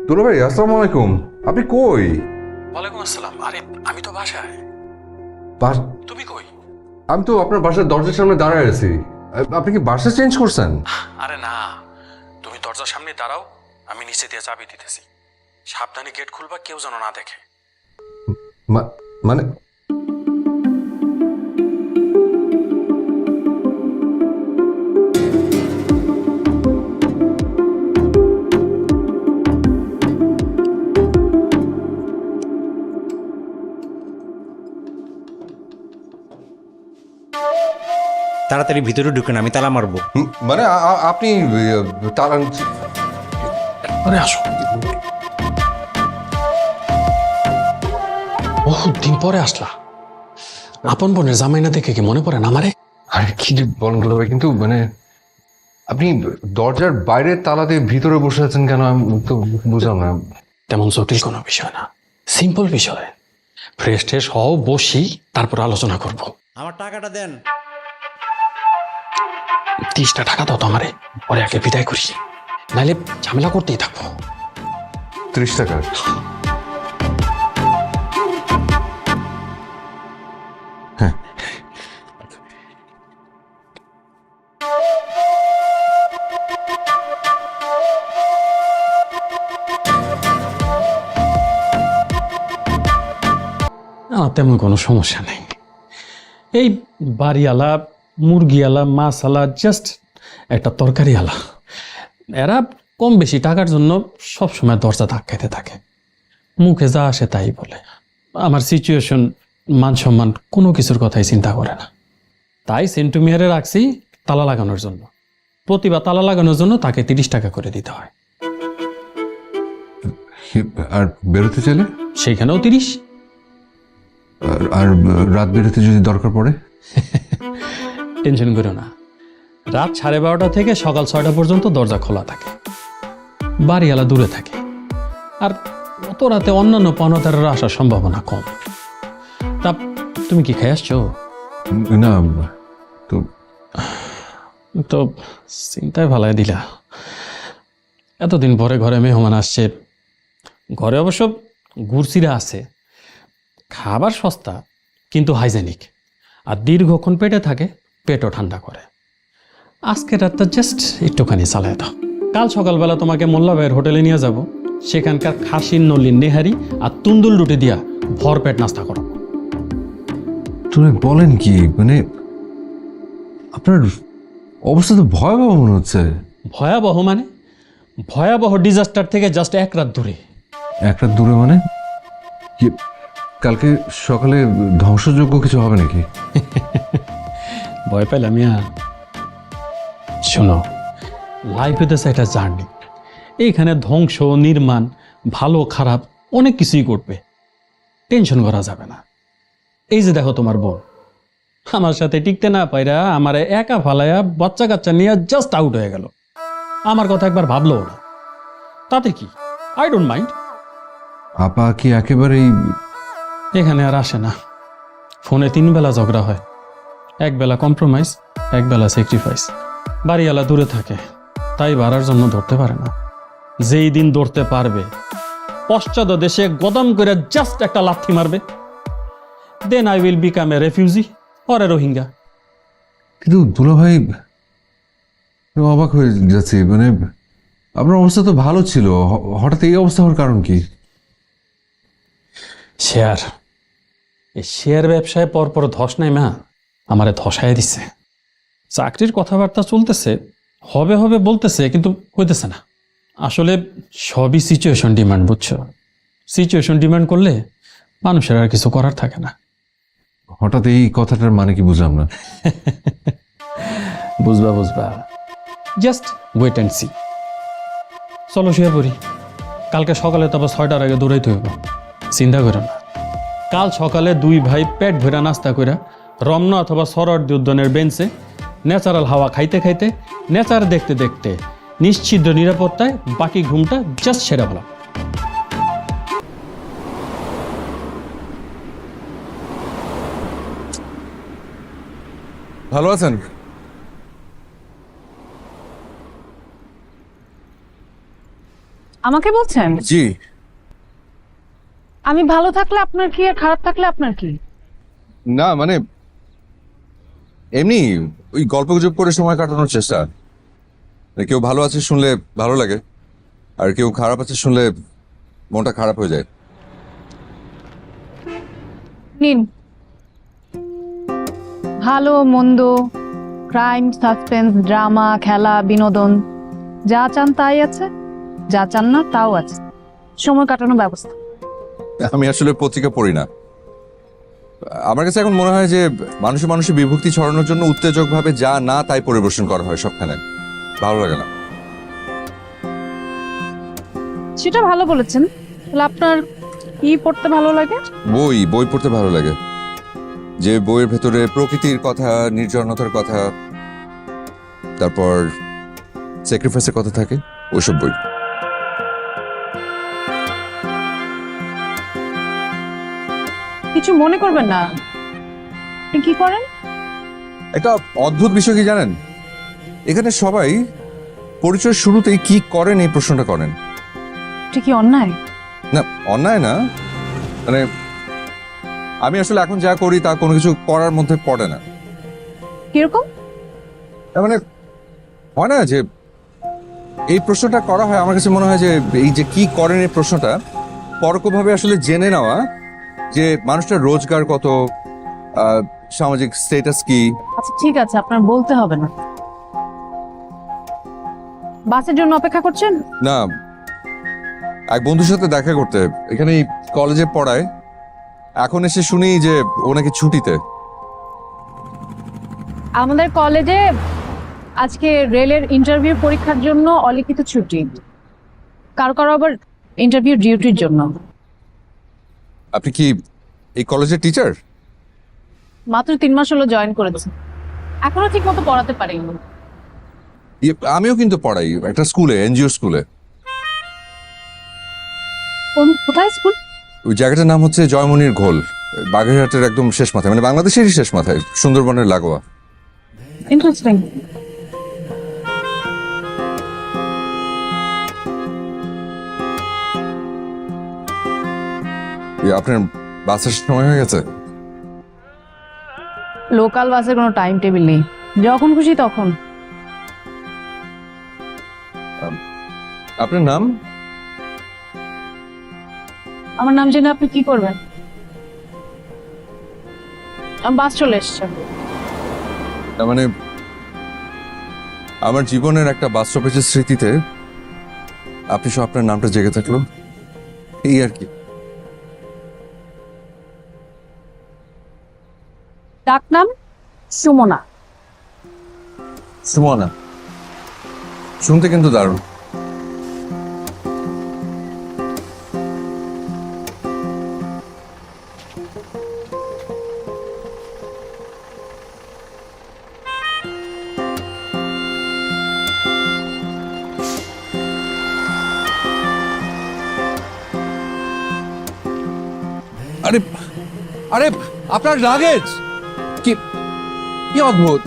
দুলা ভাই, আসসালামু আলাইকুম। আপনি কই? ওয়ালাইকুম আসসালাম। আরে আমি তো বাসায়। তুমি কই? আমি তো আপনার বাসার দরজার সামনে দাঁড়ায় আছি। আপনি কি বাসা চেঞ্জ করছেন? আরে না, তুমি দরজার সামনে দাঁড়াও, আমি নিচে দিয়ে চাবি দিতেছি। সাবধানে গেট খুলবা, কেউ যেন না দেখে। মানে তাড়াতাড়ি ভিতরে ঢুকেন, আমি তালা মারবো। মানে আপনি তালা আরে আসো, বহুত দিন পরে আসলা। আপন বোনের জামাই না দেখে কি মনে পড়ে না আমারে? আরে কি যে বলেন দুলা ভাই, কিন্তু মানে আপনি দরজার বাইরে তালা দিয়ে ভিতরে বসে আছেন কেন? আমি তো বুঝলাম না। তেমন জটিল কোনো বিষয় না, সিম্পল বিষয়। ফ্রেশ ট্রেশ হও, বসি, তারপর আলোচনা করব। আমার টাকাটা দেন। 30টা টাকা দাও তো আমারে, পরে আগে বিদায় করি, নাইলে ঝামেলা করতেই থাকবো। 30 টাকা? হ্যাঁ। আমার তেমন কোনো সমস্যা নেই। এই বাড়িওয়ালা, মুরগিওয়ালা, মাছওয়ালা, জাস্ট একটা তরকারিওয়ালা, এরা কম বেশি টাকার জন্য সবসময় দরজা ধাক্কাইতে থাকে, মুখে যা আসে তাই বলে। আমার সিচুয়েশন, মান সম্মান কোনো কিছুর কথাই চিন্তা করে না। তাই সেন্টু মিয়ারে রাখছি তালা লাগানোর জন্য। প্রতিবার তালা লাগানোর জন্য তাকে 30 টাকা করে দিতে হয়। আর বেরোতে চাইলে? সেইখানেও 30। আর রাত বেরোতে যদি দরকার পড়ে? টেনশন করো না, রাত 12:30 থেকে সকাল 6টা পর্যন্ত দরজা খোলা থাকে। বাড়িওয়ালা দূরে থাকে, আর অত রাতে অন্যান্য পাওনাদারের আসার সম্ভাবনা কম। তা তুমি কি খেয়ে আসছো? না তো তো চিন্তায় ভালাই দিলা। এতদিন পরে ঘরে মেহমান আসছে। ঘরে অবশ্য গুড়চিরা আছে, খাবার সস্তা কিন্তু হাইজেনিক, আর দীর্ঘক্ষণ পেটে থাকে, পেটও ঠান্ডা করে। আজকে রাতটা জাস্ট একটুখানি চালায় দাও। কাল সকালবেলা তোমাকে মোল্লা ভাইয়ের হোটেলে নিয়ে যাব, সেখানকার খাসির নলির নেহারি আর তুন্দুল রুটি দিয়া ভরপেট নাস্তা করো। তুমি বলেন কি? মানে আপনার অবস্থা তো ভয়াবহ মনে হচ্ছে। ভয়াবহ মানে? ভয়াবহ ডিজাস্টার থেকে জাস্ট 1 রাত দূরে। 1 রাত দূরে মানে কি? কালকে সকালে ধ্বংসযোগ্য কিছু হবে নাকি? ভয় পাইলাম মিয়া। শোনো, লাইফ হইতেছে একটা জার্নি। এইখানে ধ্বংস, নির্মাণ, ভালো খারাপ অনেক কিছুই ঘটবে, টেনশন করা যাবে না। এই যে দেখো তোমার বোন, আমার সাথে টিকতে না পাইরা আমারে একা ফালাইয়া বাচ্চা কাচ্চা নিয়ে জাস্ট আউট হয়ে গেল। আমার কথা একবার ভাবলো না, তাতে কি, আই ডোন্ট মাইন্ড। আপা কি একেবারেই? এখানে আর আসে না। ফোনে 3 বেলা ঝগড়া হয়, 1 বেলা কম্প্রোমাইজ, 1 বেলা স্যাক্রিফাইস। বাড়িওয়ালা দূরে থাকে, তাই বাড়ার জন্য ধরতে পারে না। যেই দিন ধরতে পারবে, পশ্চাৎ দেশে গদম করে জাস্ট একটা লাথি মারবে, then I will become a refugee or a Rohingya. কিন্তু দুলা ভাই, আমি অবাক হয়ে যাচ্ছি। মানে আপনার অবস্থা তো ভালো ছিল, হঠাৎ এই অবস্থা হওয়ার কারণ কি? শেয়ার, এই শেয়ার ব্যবসায় পরপর ধস নাই মা, আমারে ধসায় দিচ্ছে। চাকরির কথাবার্তা চলতেছে, হবে হবে বলতেছে, কিন্তু হইতেছে না। আসলে সবই সিচুয়েশন ডিমান্ড, বুঝছো? সিচুয়েশন ডিমান্ড করলে মানুষের আর কিছু করার থাকে না। হঠাৎ এই কথাটার মানে কি বুঝলাম না। বুঝবা বুঝবা, জাস্ট ওয়েট অ্যান্ড সি। চলো শুয়ে পড়ি, কালকে সকালে তবে 6টার আগে দৌড়াইতে হইব। চিন্তা করো না, কাল সকালে 2 ভাই পেট ভরা নাস্তা কইরা রমনা অথবা সরোয়ার্দী উদ্যানের বেঞ্চে ন্যাচারাল হাওয়া খাইতে খাইতে, নেচার দেখতে দেখতে, নিশ্চিদ্র নিরাপত্তায় বাকি ঘুমটা জাস্ট সেরা বলা। ভালো আছেন? আমাকে বলছেন? জি। আমি ভালো থাকলে আপনার কি আর খারাপ থাকলে আপনার কি? না মানে এমনি ওই গল্প গুজব করে সময় কাটানোর চেষ্টা। কেউ ভালো আছে শুনলে ভালো লাগে, আর কেউ খারাপ আছে শুনলে মনটা খারাপ হয়ে যায়। নিন, ভালো মন্দ, ক্রাইম, সাসপেন্স, ড্রামা, খেলা, বিনোদন, যা চান তাই আছে, যা চান না তাও আছে। সময় কাটানোর ব্যবস্থা। আমি আসলে পত্রিকা পড়ি না। আমার কাছে এখন মনে হয় যে মানুষে মানুষে বিভক্তি ছড়ানোর জন্য উত্তেজক ভাবে যা না তাই পরিবেশন করা হয় সবখানে। ভালো লাগে না। সেটা ভালো বলেছেন। তাহলে আপনার কি পড়তে ভালো লাগে? বই বই পড়তে ভালো লাগে, যে বইয়ের ভেতরে প্রকৃতির কথা, নির্জনতার কথা, তারপর স্যাক্রিফাইসের কথা থাকে, ওইসব বই। কিছু মনে করবেন না। আপনি কি করেন? একটা অদ্ভুত বিষয় কি জানেন, এখানে সবাই পরিচয়ের শুরুতেই কি করেন এই প্রশ্নটা করেন। এটা কি অন্যায়? না, অন্যায় না, মানে আমি আসলে এখন যা করি তা কোনো কিছু করার মধ্যে পড়ে না। কিরকম? তার মানে হয় না যে এই প্রশ্নটা করা হয়, আমার কাছে মনে হয় যে এই যে কি করেন এই প্রশ্নটা পরোক্ষভাবে আসলে জেনে নেওয়া যে মানুষটার রোজগার কত, সামাজিক স্ট্যাটাস কি। আচ্ছা ঠিক আছে, আপনার বলতে হবে না। বাসের জন্য অপেক্ষা করছেন? না, এক বন্ধুর সাথে দেখা করতে, এখানে কলেজে পড়ায়, এখন এসে শুনি যে ও নাকি ছুটিতে। আমাদের কলেজে আজকে রেলের ইন্টারভিউ পরীক্ষার জন্য অলিখিত ছুটি, কারো কারো আবার ইন্টারভিউ ডিউটির জন্য। আপনি কি এই কলেজের টিচার? মাত্র 3 মাস হলো জয়েন করেছি, এখনো ঠিক মতো পড়াতে পারিনি। আমিও কিন্তু পড়াই একটা স্কুলে, এনজিও স্কুলে। কোথায় স্কুল? ওই জায়গাটার নাম হচ্ছে জয়মনির ঘোল, বাগেরহাটের একদম শেষ মাথায়, মানে বাংলাদেশেরই শেষ মাথায়, সুন্দরবনের লাগোয়া। ইন্টারেস্টিং। আপনার বাসের সময় হয়ে গেছে? লোকাল বাসের কোনো টাইম টেবিল নেই, যখন খুশি তখন। আপনার নাম? আমার নাম জেনে আপনি কি করবেন? বাস চলে এসছে। তার মানে আমার জীবনের একটা বাস স্টপেজের স্মৃতিতে আপনি সব আপনার নামটা জেগে থাকলো, এই আর কি। ডাক নাম সুমনা। সুমনা, শুনতে কিন্তু দারুণ। আরে আরে, আপনার লাগেজ কি কি অদ্ভুত।